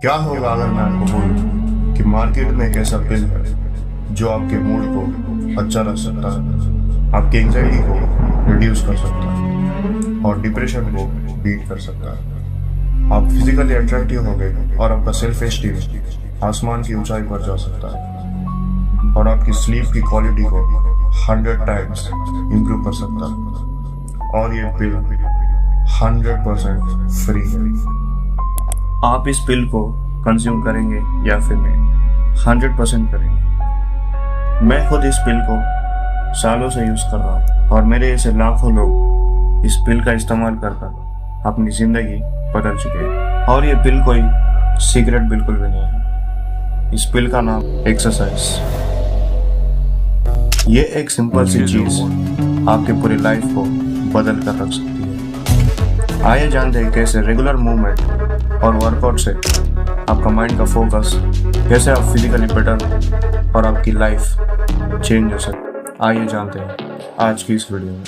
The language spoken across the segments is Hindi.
क्या होगा अगर मैं आपको बोलूं कि मार्केट में एक ऐसा पिल है जो आपके मूड को अच्छा रख सकता है, आपकी एंजाइटी को रिड्यूस कर सकता है और डिप्रेशन को बीट कर सकता है। आप फिजिकली अट्रैक्टिव हो गए और आपका सेल्फ एस्टीम आसमान की ऊंचाई पर जा सकता है और आपकी स्लीप की क्वालिटी को 100 टाइम्स इंप्रूव कर सकता है। और ये पिल 100% फ्री है। आप इस पिल को कंज्यूम करेंगे या फिर नहीं, 100% करेंगे। मैं खुद इस पिल को सालों से यूज कर रहा हूँ और मेरे ऐसे लाखों लोग इस पिल का इस्तेमाल कर अपनी जिंदगी बदल चुके हैं। और ये पिल कोई सीक्रेट बिल्कुल भी नहीं है। इस पिल का नाम एक्सरसाइज। ये एक सिंपल सी चीज आपके पूरी लाइफ को बदल कर रख सकती है। आइए जानते हैं कैसे रेगुलर मूवमेंट और वर्कआउट से आपका माइंड का फोकस, कैसे आप फिजिकली बेटर और आपकी लाइफ चेंज हो सकती। आइए जानते हैं आज की इस वीडियो में।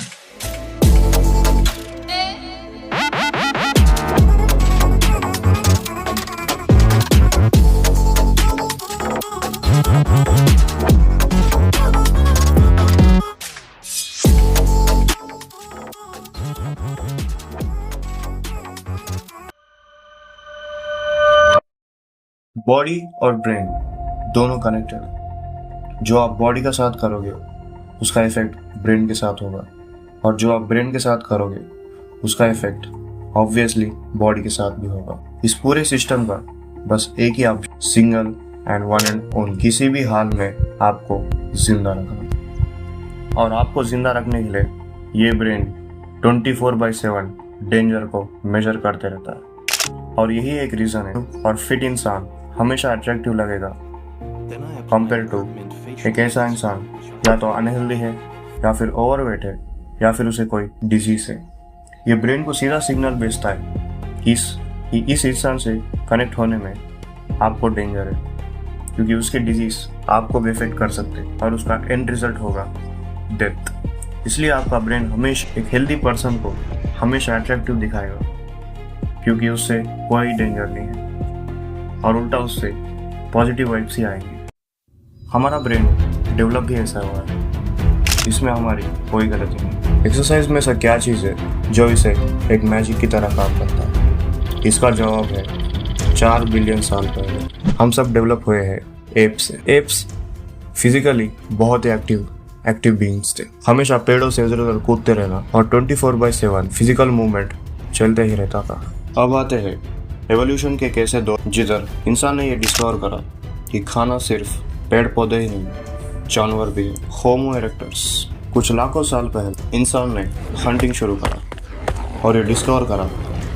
बॉडी और ब्रेन दोनों कनेक्टेड है। जो आप बॉडी का साथ करोगे उसका इफेक्ट ब्रेन के साथ होगा और जो आप ब्रेन के साथ करोगे उसका इफेक्ट ऑब्वियसली बॉडी के साथ भी होगा। इस पूरे सिस्टम का बस एक ही option, single and one and only, किसी भी हाल में आपको जिंदा रखना। और आपको जिंदा रखने के लिए ये ब्रेन 24/7 डेंजर को मेजर करते रहता है। और यही एक रीजन है और फिट इंसान हमेशा अट्रैक्टिव लगेगा कंपेयर टू एक ऐसा इंसान या तो अनहेल्दी है या फिर ओवरवेट है या फिर उसे कोई डिजीज है। ये ब्रेन को सीधा सिग्नल भेजता है कि इस इंसान से कनेक्ट होने में आपको डेंजर है, क्योंकि उसके डिजीज आपको भी इफेक्ट कर सकते हैं और उसका एंड रिजल्ट होगा डेथ। इसलिए आपका ब्रेन हमेशा एक हेल्दी पर्सन को हमेशा अट्रैक्टिव दिखाएगा, क्योंकि उससे कोई डेंजर नहीं है और उल्टा उससे पॉजिटिव वाइब्स ही आएंगे। हमारा ब्रेन डेवलप भी ऐसा हुआ है, इसमें हमारी कोई गलती नहीं। एक्सरसाइज में ऐसा क्या चीज़ है जो इसे एक मैजिक की तरह काम करता है? इसका जवाब है 4 बिलियन साल पहले हम सब डेवलप हुए हैं एप से। एप्स फिजिकली बहुत ही एक्टिव बीइंग्स थे। हमेशा पेड़ों से इधर उधर कूदते रहना और 24/7 फिजिकल मूवमेंट चलते ही रहता था। अब आते हैं एवोल्यूशन के कैसे दौर जिधर इंसान ने ये डिस्कवर करा कि खाना सिर्फ पेड़ पौधे ही नहीं, जानवर भी है। होमो इरेक्टस। कुछ लाखों साल पहले इंसान ने हंटिंग शुरू करा और ये डिस्कवर करा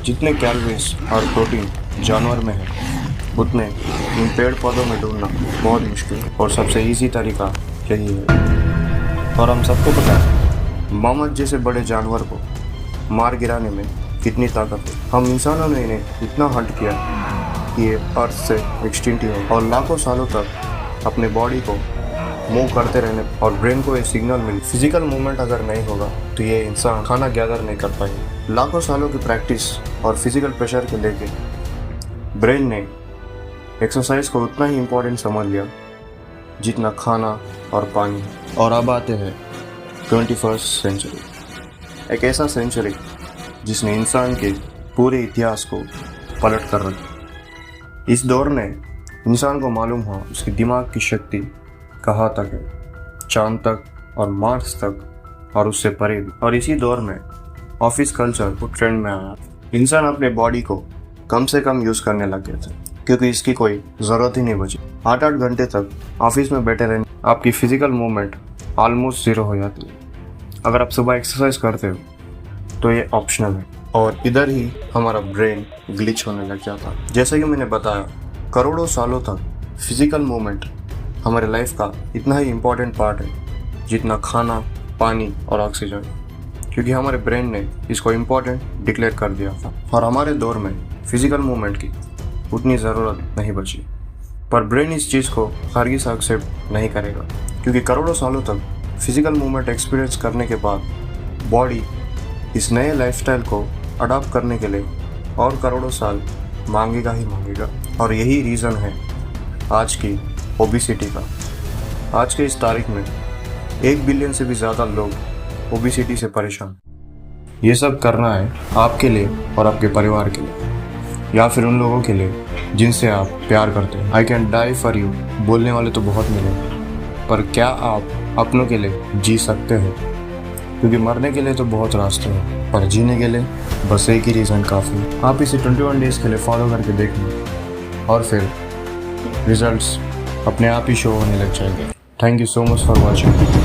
जितने कैलोरीज और प्रोटीन जानवर में है उतने इन पेड़ पौधों में ढूंढना बहुत मुश्किल है और सबसे ईजी तरीका यही है। और हम सबको पता है मामद जैसे बड़े जानवर को मार गिराने में कितनी ताकत है। हम इंसानों ने इन्हें इतना हंट किया कि ये अर्थ से एक्सटिंक्ट ही हो और लाखों सालों तक अपने बॉडी को मूव करते रहने और ब्रेन को एक सिग्नल मिली। फिजिकल मूवमेंट अगर नहीं होगा तो ये इंसान खाना गैदर नहीं कर पाएंगे। लाखों सालों की प्रैक्टिस और फिजिकल प्रेशर के लेके ब्रेन ने एक्सरसाइज को उतना ही इम्पोर्टेंट समझ लिया जितना खाना और पानी। और अब आते हैं 21st सेंचुरी, एक ऐसा सेंचुरी जिसने इंसान के पूरे इतिहास को पलट कर रखा। इस दौर में इंसान को मालूम हुआ उसकी दिमाग की शक्ति कहाँ तक है, चांद तक और मार्स तक और उससे परे भी। और इसी दौर में ऑफिस कल्चर को ट्रेंड में आया। इंसान अपने बॉडी को कम से कम यूज करने लग गए थे क्योंकि इसकी कोई जरूरत ही नहीं बची। 8-8 घंटे तक ऑफिस में बैठे रहने आपकी फिजिकल मूवमेंट ऑलमोस्ट जीरो हो जाती है। अगर आप सुबह एक्सरसाइज करते हो तो ये ऑप्शनल है और इधर ही हमारा ब्रेन ग्लिच होने लग जाता है। जैसे कि मैंने बताया, करोड़ों सालों तक फिजिकल मूवमेंट हमारे लाइफ का इतना ही इम्पोर्टेंट पार्ट है जितना खाना, पानी और ऑक्सीजन, क्योंकि हमारे ब्रेन ने इसको इम्पोर्टेंट डिक्लेयर कर दिया था। और हमारे दौर में फिजिकल मूवमेंट की उतनी ज़रूरत नहीं बची, पर ब्रेन इस चीज़ को हरगिज़ एक्सेप्ट नहीं करेगा, क्योंकि करोड़ों सालों तक फिजिकल मूवमेंट एक्सपीरियंस करने के बाद बॉडी इस नए लाइफस्टाइल को अडॉप्ट करने के लिए और करोड़ों साल मांगेगा ही मांगेगा। और यही रीज़न है आज की ओबेसिटी का। आज के इस तारीख में 1 बिलियन से भी ज़्यादा लोग ओबेसिटी से परेशान। ये सब करना है आपके लिए और आपके परिवार के लिए, या फिर उन लोगों के लिए जिनसे आप प्यार करते हैं। I can die for you बोलने वाले तो बहुत मिलेंगे, पर क्या आप अपनों के लिए जी सकते हो? क्योंकि मरने के लिए तो बहुत रास्ते हैं, पर जीने के लिए बस एक ही रीज़न काफ़ी। आप इसे 21 डेज़ के लिए फॉलो करके देखना और फिर रिजल्ट्स अपने आप ही शो होने लग जाएंगे। Thank you so much for watching.